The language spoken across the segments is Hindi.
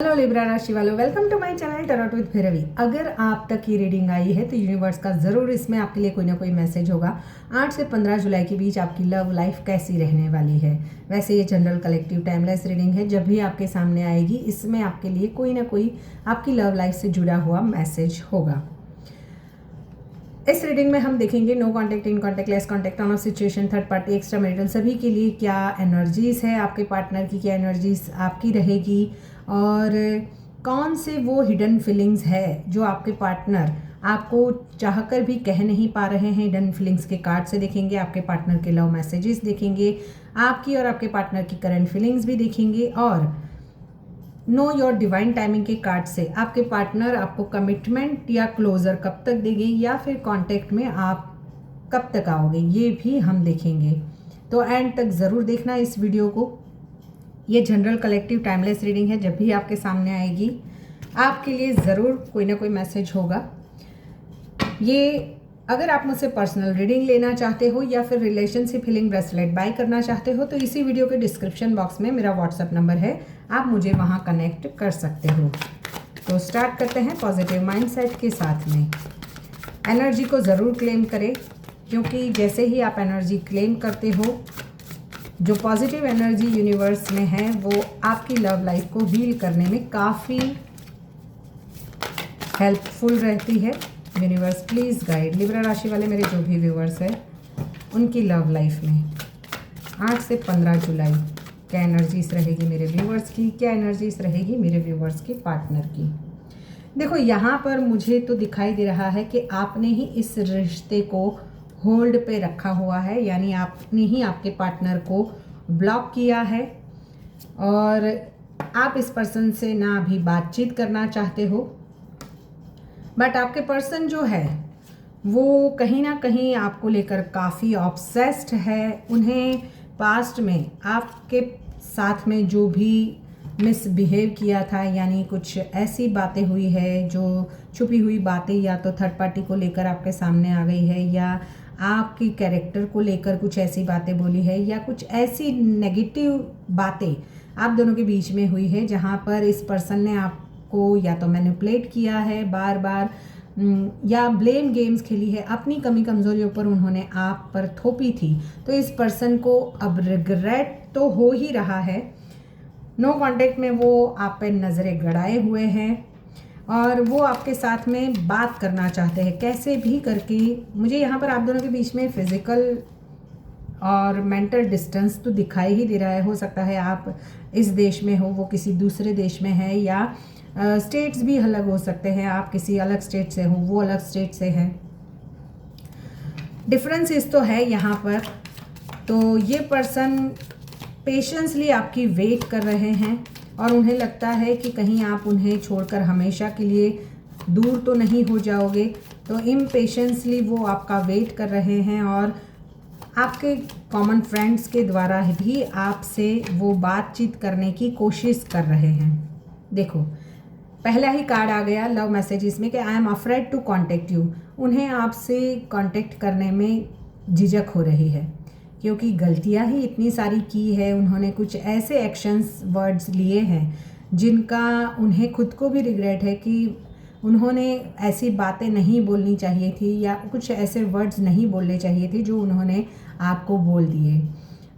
हेलो लिब्रा राशि वालों, welcome to my channel tarot with Bhairavi. अगर आप तक ये रीडिंग आई है तो यूनिवर्स का ज़रूर इसमें आपके लिए कोई ना कोई मैसेज होगा। 8 से 15 जुलाई के बीच आपकी लव लाइफ कैसी रहने वाली है। वैसे ये जनरल कलेक्टिव टाइमलेस रीडिंग है, जब भी आपके सामने आएगी इसमें आपके लिए कोई ना कोई आपकी लव लाइफ से जुड़ा हुआ मैसेज होगा। इस रीडिंग में हम देखेंगे no contact, in contact, less contact, on off situation, third party, extra marital, सभी के लिए क्या एनर्जीज है, आपके पार्टनर की क्या एनर्जीज आपकी रहेगी और कौन से वो हिडन फीलिंग्स है जो आपके पार्टनर आपको चाहकर भी कह नहीं पा रहे हैं। हिडन फीलिंग्स के कार्ड से देखेंगे, आपके पार्टनर के लव मैसेजेस देखेंगे, आपकी और आपके पार्टनर की करंट फीलिंग्स भी देखेंगे और नो योर डिवाइन टाइमिंग के कार्ड से आपके पार्टनर आपको कमिटमेंट या क्लोजर कब तक देंगे या फिर कांटेक्ट में आप कब तक आओगे, ये भी हम देखेंगे। तो एंड तक ज़रूर देखना इस वीडियो को। ये जनरल कलेक्टिव टाइमलेस रीडिंग है, जब भी आपके सामने आएगी आपके लिए ज़रूर कोई ना कोई मैसेज होगा। ये अगर आप मुझसे पर्सनल रीडिंग लेना चाहते हो या फिर रिलेशनशिप हीलिंग ब्रेसलेट बाय करना चाहते हो तो इसी वीडियो के डिस्क्रिप्शन बॉक्स में मेरा व्हाट्सएप नंबर है, आप मुझे वहाँ कनेक्ट कर सकते हो। तो स्टार्ट करते हैं पॉजिटिव माइंडसेट के साथ में। एनर्जी को ज़रूर क्लेम करें, क्योंकि जैसे ही आप एनर्जी क्लेम करते हो, जो पॉजिटिव एनर्जी यूनिवर्स में है वो आपकी लव लाइफ को हील करने में काफ़ी हेल्पफुल रहती है। यूनिवर्स प्लीज़ गाइड लिब्रा राशि वाले मेरे जो भी व्यूवर्स हैं उनकी लव लाइफ में 8 से 15 जुलाई क्या एनर्जीज रहेगी मेरे व्यूवर्स की, क्या एनर्जीज रहेगी मेरे व्यूवर्स के पार्टनर की। देखो यहाँ पर मुझे तो दिखाई दे रहा है कि आपने ही इस रिश्ते को होल्ड पे रखा हुआ है, यानी आपने ही आपके पार्टनर को ब्लॉक किया है और आप इस पर्सन से ना अभी बातचीत करना चाहते हो। बट आपके पर्सन जो है वो कहीं ना कहीं आपको लेकर काफ़ी ऑब्सेस्ड है। उन्हें पास्ट में आपके साथ में जो भी मिसबिहेव किया था, यानी कुछ ऐसी बातें हुई है जो छुपी हुई बातें या तो थर्ड पार्टी को लेकर आपके सामने आ गई है या आपकी कैरेक्टर को लेकर कुछ ऐसी बातें बोली है या कुछ ऐसी नेगेटिव बातें आप दोनों के बीच में हुई है जहाँ पर इस पर्सन ने आपको या तो मैनिपुलेट किया है बार बार या ब्लेम गेम्स खेली है, अपनी कमी कमज़ोरियों पर उन्होंने आप पर थोपी थी। तो इस पर्सन को अब रिग्रेट तो हो ही रहा है। नो कॉन्टैक्ट में वो आप पे नज़रें गड़ाए हुए हैं और वो आपके साथ में बात करना चाहते हैं कैसे भी करके। मुझे यहाँ पर आप दोनों के बीच में फिज़िकल और मेंटल डिस्टेंस तो दिखाई ही दे रहा है। हो सकता है आप इस देश में हो, वो किसी दूसरे देश में है, या स्टेट्स भी अलग हो सकते हैं, आप किसी अलग स्टेट से हो, वो अलग स्टेट से है। डिफरेंसेस तो है यहाँ पर। तो ये पर्सन पेशेंसली आपकी वेट कर रहे हैं और उन्हें लगता है कि कहीं आप उन्हें छोड़कर हमेशा के लिए दूर तो नहीं हो जाओगे। तो इम्पेशेंसली वो आपका वेट कर रहे हैं और आपके कॉमन फ्रेंड्स के द्वारा भी आपसे वो बातचीत करने की कोशिश कर रहे हैं। देखो पहला ही कार्ड आ गया लव मैसेजेस में कि I am afraid to contact you. उन्हें आपसे कांटेक्ट करने में झिझक हो रही है क्योंकि गलतियां ही इतनी सारी की है। उन्होंने कुछ ऐसे एक्शंस वर्ड्स लिए हैं जिनका उन्हें खुद को भी रिग्रेट है कि उन्होंने ऐसी बातें नहीं बोलनी चाहिए थी या कुछ ऐसे वर्ड्स नहीं बोलने चाहिए थे जो उन्होंने आपको बोल दिए।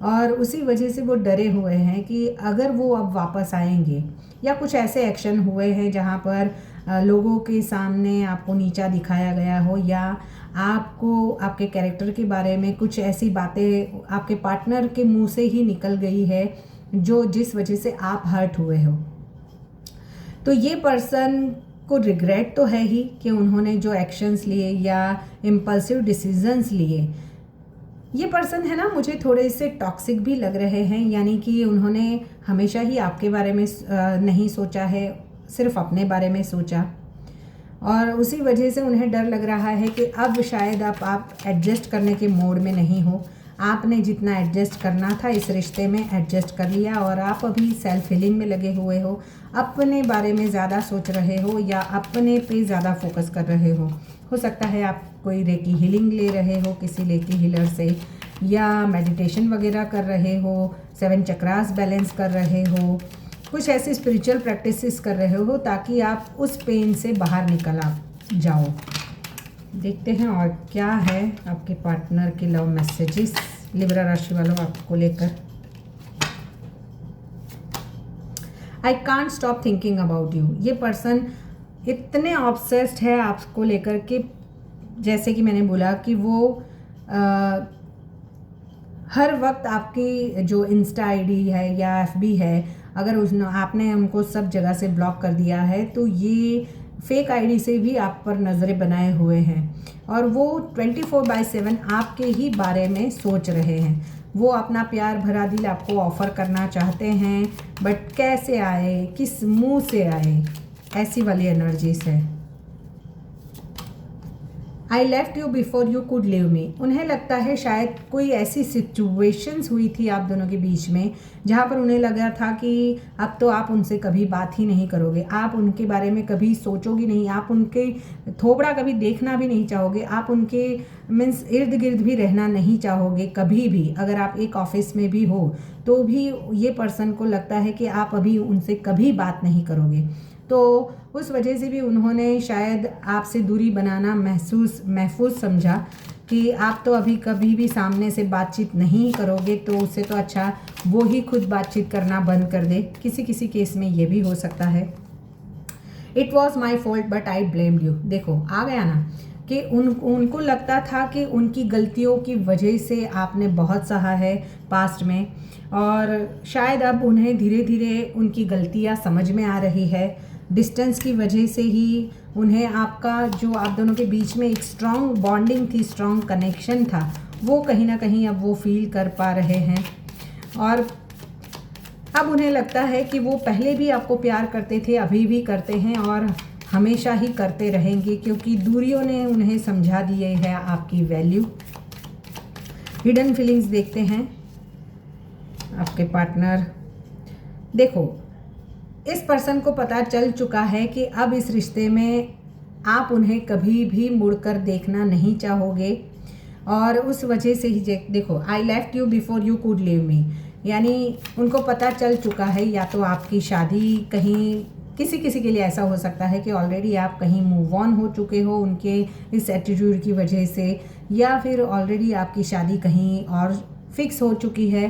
और उसी वजह से वो डरे हुए हैं कि अगर वो अब वापस आएंगे या कुछ ऐसे एक्शन हुए हैं जहाँ पर लोगों के सामने आपको नीचा दिखाया गया हो या आपको आपके कैरेक्टर के बारे में कुछ ऐसी बातें आपके पार्टनर के मुंह से ही निकल गई है जो जिस वजह से आप हर्ट हुए हो। तो ये पर्सन को रिग्रेट तो है ही कि उन्होंने जो एक्शंस लिए या इम्पल्सिव डिसीजंस लिए। ये पर्सन है ना, मुझे थोड़े से टॉक्सिक भी लग रहे हैं, यानी कि उन्होंने हमेशा ही आपके बारे में नहीं सोचा है, सिर्फ अपने बारे में सोचा और उसी वजह से उन्हें डर लग रहा है कि अब शायद आप एडजस्ट करने के मोड में नहीं हो। आपने जितना एडजस्ट करना था इस रिश्ते में एडजस्ट कर लिया और आप अभी सेल्फ हीलिंग में लगे हुए हो, अपने बारे में ज़्यादा सोच रहे हो या अपने पे ज़्यादा फोकस कर रहे हो सकता है आप कोई रेकी हीलिंग ले रहे हो किसी रेकी हीलर से या मेडिटेशन वगैरह कर रहे हो, 7 चक्रास बैलेंस कर रहे हो कुछ ऐसी स्पिरिचुअल प्रैक्टिसेस कर रहे हो ताकि आप उस पेन से बाहर निकल आ जाओ। देखते हैं और क्या है आपके पार्टनर के लव मैसेजेस लिब्रा राशि वालों आपको लेकर। I can't stop thinking about you. ये पर्सन इतने ऑब्सेस्ड है आपको लेकर के, जैसे कि मैंने बोला कि वो हर वक्त आपकी जो इंस्टा आईडी है या एफबी है, अगर आपने उनको सब जगह से ब्लॉक कर दिया है तो ये फेक आईडी से भी आप पर नज़रें बनाए हुए हैं और वो 24/7 आपके ही बारे में सोच रहे हैं। वो अपना प्यार भरा दिल आपको ऑफ़र करना चाहते हैं, बट कैसे आए, किस मुंह से आए, ऐसी वाली एनर्जीज है। I left you before you could live मी। उन्हें लगता है शायद कोई ऐसी सिचुएशंस हुई थी आप दोनों के बीच में जहाँ पर उन्हें लगा था कि अब तो आप उनसे कभी बात ही नहीं करोगे, आप उनके बारे में कभी सोचोगे नहीं, आप उनके थोबड़ा कभी देखना भी नहीं चाहोगे, आप उनके मीन्स इर्द गिर्द भी रहना नहीं चाहोगे कभी भी। अगर आप एक ऑफिस में भी हो तो भी ये पर्सन को लगता है कि आप अभी उनसे कभी बात नहीं करोगे। तो उस वजह से भी उन्होंने शायद आपसे दूरी बनाना महफूज समझा कि आप तो अभी कभी भी सामने से बातचीत नहीं करोगे, तो उससे तो अच्छा वो ही खुद बातचीत करना बंद कर दे। किसी किसी केस में ये भी हो सकता है। It was my fault but I blamed you. देखो आ गया ना कि उनको लगता था कि उनकी गलतियों की वजह से आपने बहुत सहा है पास्ट में, और शायद अब उन्हें धीरे धीरे उनकी गलतियाँ समझ में आ रही है। डिस्टेंस की वजह से ही उन्हें आपका जो आप दोनों के बीच में एक स्ट्रॉन्ग बॉन्डिंग थी, स्ट्रॉन्ग कनेक्शन था, वो कहीं ना कहीं अब वो फील कर पा रहे हैं। और अब उन्हें लगता है कि वो पहले भी आपको प्यार करते थे, अभी भी करते हैं और हमेशा ही करते रहेंगे, क्योंकि दूरियों ने उन्हें समझा दिए है आपकी वैल्यू। हिडन फीलिंग्स देखते हैं आपके पार्टनर। देखो इस पर्सन को पता चल चुका है कि अब इस रिश्ते में आप उन्हें कभी भी मुड़कर देखना नहीं चाहोगे, और उस वजह से ही देखो I left you before you could live मी, यानी उनको पता चल चुका है या तो आपकी शादी कहीं, किसी किसी के लिए ऐसा हो सकता है कि ऑलरेडी आप कहीं मूव ऑन हो चुके हो उनके इस एटीट्यूड की वजह से, या फिर ऑलरेडी आपकी शादी कहीं और फिक्स हो चुकी है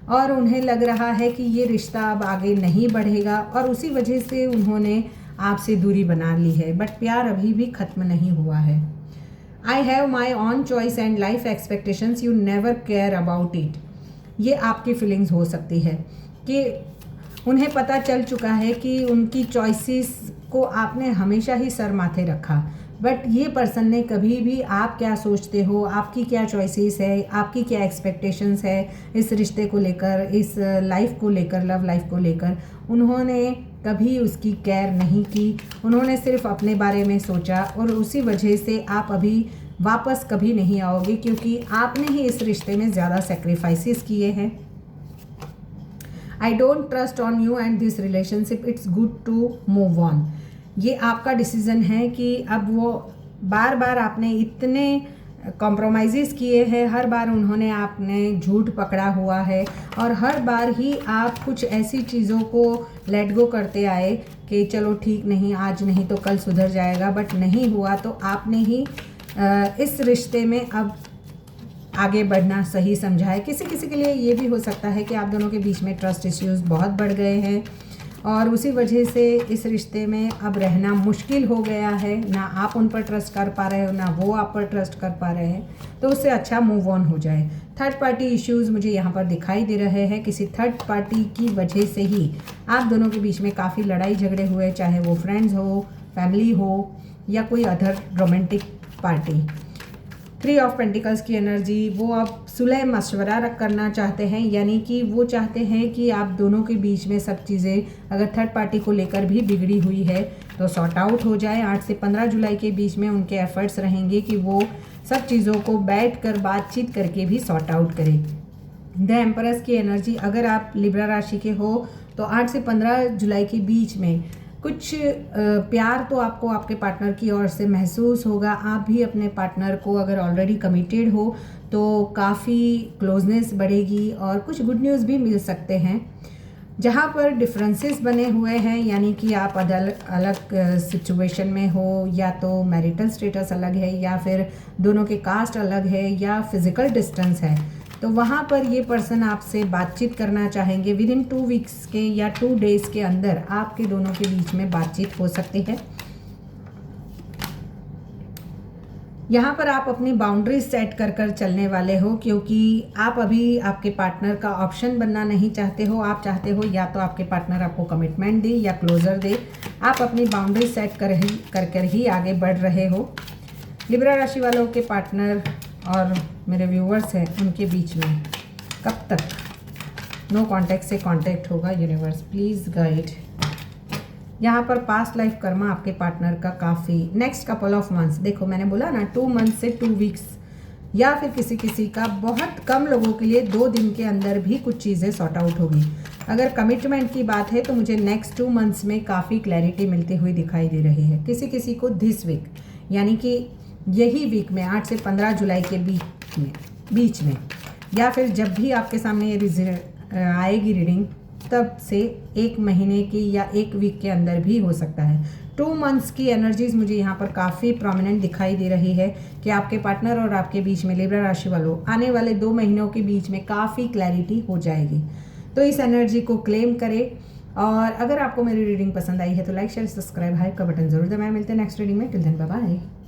और उन्हें लग रहा है कि ये रिश्ता अब आगे नहीं बढ़ेगा, और उसी वजह से उन्होंने आपसे दूरी बना ली है। बट प्यार अभी भी ख़त्म नहीं हुआ है। I have my on choice and life expectations, you never care about it. ये आपकी फीलिंग्स हो सकती है कि उन्हें पता चल चुका है कि उनकी चॉइसेस को आपने हमेशा ही सर माथे रखा, बट ये पर्सन ने कभी भी आप क्या सोचते हो, आपकी क्या चॉइसेस है, आपकी क्या एक्सपेक्टेशंस है इस रिश्ते को लेकर, इस लाइफ को लेकर, लव लाइफ को लेकर, उन्होंने कभी उसकी केयर नहीं की। उन्होंने सिर्फ अपने बारे में सोचा, और उसी वजह से आप अभी वापस कभी नहीं आओगे, क्योंकि आपने ही इस रिश्ते में ज़्यादा सेक्रीफाइसेस किए हैं। I don't trust on you and this relationship, it's good to move on. ये आपका डिसीज़न है कि अब वो बार बार आपने इतने कॉम्प्रोमाइज़ किए हैं, हर बार उन्होंने आपने झूठ पकड़ा हुआ है, और हर बार ही आप कुछ ऐसी चीज़ों को लेट गो करते आए कि चलो ठीक नहीं, आज नहीं तो कल सुधर जाएगा, बट नहीं हुआ। तो आपने ही इस रिश्ते में अब आगे बढ़ना सही समझा है। किसी किसी के लिए ये भी हो सकता है कि आप दोनों के बीच में ट्रस्ट इश्यूज़ बहुत बढ़ गए हैं, और उसी वजह से इस रिश्ते में अब रहना मुश्किल हो गया है। ना आप उन पर ट्रस्ट कर पा रहे हो, ना वो आप पर ट्रस्ट कर पा रहे हैं, तो उससे अच्छा मूव ऑन हो जाए। थर्ड पार्टी इश्यूज़ मुझे यहाँ पर दिखाई दे रहे हैं। किसी थर्ड पार्टी की वजह से ही आप दोनों के बीच में काफ़ी लड़ाई झगड़े हुए, चाहे वो फ्रेंड्स हो, फैमिली हो, या कोई other romantic party. 3 of pentacles की एनर्जी, वो अब सुलह मशवरा करना चाहते हैं, यानी कि वो चाहते हैं कि आप दोनों के बीच में सब चीज़ें अगर थर्ड पार्टी को लेकर भी बिगड़ी हुई है तो सॉर्ट आउट हो जाए। 8 से 15 जुलाई के बीच में उनके एफर्ट्स रहेंगे कि वो सब चीज़ों को बैठकर बातचीत करके भी सॉर्ट आउट करें। द एम्परेस की एनर्जी, अगर आप लिब्रा राशि के हो तो 8 से 15 जुलाई के बीच में कुछ प्यार तो आपको आपके पार्टनर की ओर से महसूस होगा। आप भी अपने पार्टनर को, अगर ऑलरेडी कमिटेड हो तो काफ़ी क्लोजनेस बढ़ेगी और कुछ गुड न्यूज़ भी मिल सकते हैं। जहाँ पर डिफरेंसेस बने हुए हैं, यानी कि आप अलग अलग सिचुएशन में हो, या तो मैरिटल स्टेटस अलग है, या फिर दोनों के कास्ट अलग है, या फिज़िकल डिस्टेंस है, तो वहाँ पर ये पर्सन आपसे बातचीत करना चाहेंगे। विद इन 2 वीक्स के या 2 डेज़ के अंदर आपके दोनों के बीच में बातचीत हो सकती है। यहाँ पर आप अपनी बाउंड्रीज सेट कर कर चलने वाले हो, क्योंकि आप अभी आपके पार्टनर का ऑप्शन बनना नहीं चाहते हो। आप चाहते हो या तो आपके पार्टनर आपको कमिटमेंट दे या क्लोजर दे। आप अपनी बाउंड्री सेट कर ही आगे बढ़ रहे हो। लिब्रा राशि वालों के पार्टनर और मेरे व्यूवर्स हैं, उनके बीच में कब तक नो कांटेक्ट से कांटेक्ट होगा? Universe please guide. यहाँ पर पास्ट लाइफ कर्मा आपके पार्टनर का काफ़ी नेक्स्ट कपल ऑफ मंथ्स, देखो मैंने बोला ना 2 मंथ से 2 वीक्स, या फिर किसी का बहुत कम लोगों के लिए 2 दिन के अंदर भी कुछ चीज़ें सॉर्ट आउट होगी। अगर कमिटमेंट की बात है तो मुझे नेक्स्ट 2 मंथ्स में काफ़ी क्लैरिटी मिलती हुई दिखाई दे रही है। किसी को दिस वीक, यानी कि यही वीक में 8 से 15 जुलाई के बीच में, या फिर जब भी आपके सामने ये आएगी रीडिंग, तब से 1 महीने की या 1 वीक के अंदर भी हो सकता है। 2 मंथ्स की एनर्जीज मुझे यहाँ पर काफ़ी प्रोमिनेंट दिखाई दे रही है कि आपके पार्टनर और आपके बीच में, लिब्रा राशि वालों, आने वाले 2 महीनों के बीच में काफ़ी क्लैरिटी हो जाएगी। तो इस एनर्जी को क्लेम करें। और अगर आपको मेरी रीडिंग पसंद आई है तो लाइक शेयर सब्सक्राइब हाइप का बटन जरूर दबाएं। मिलते हैं नेक्स्ट रीडिंग में। Till then bye bye.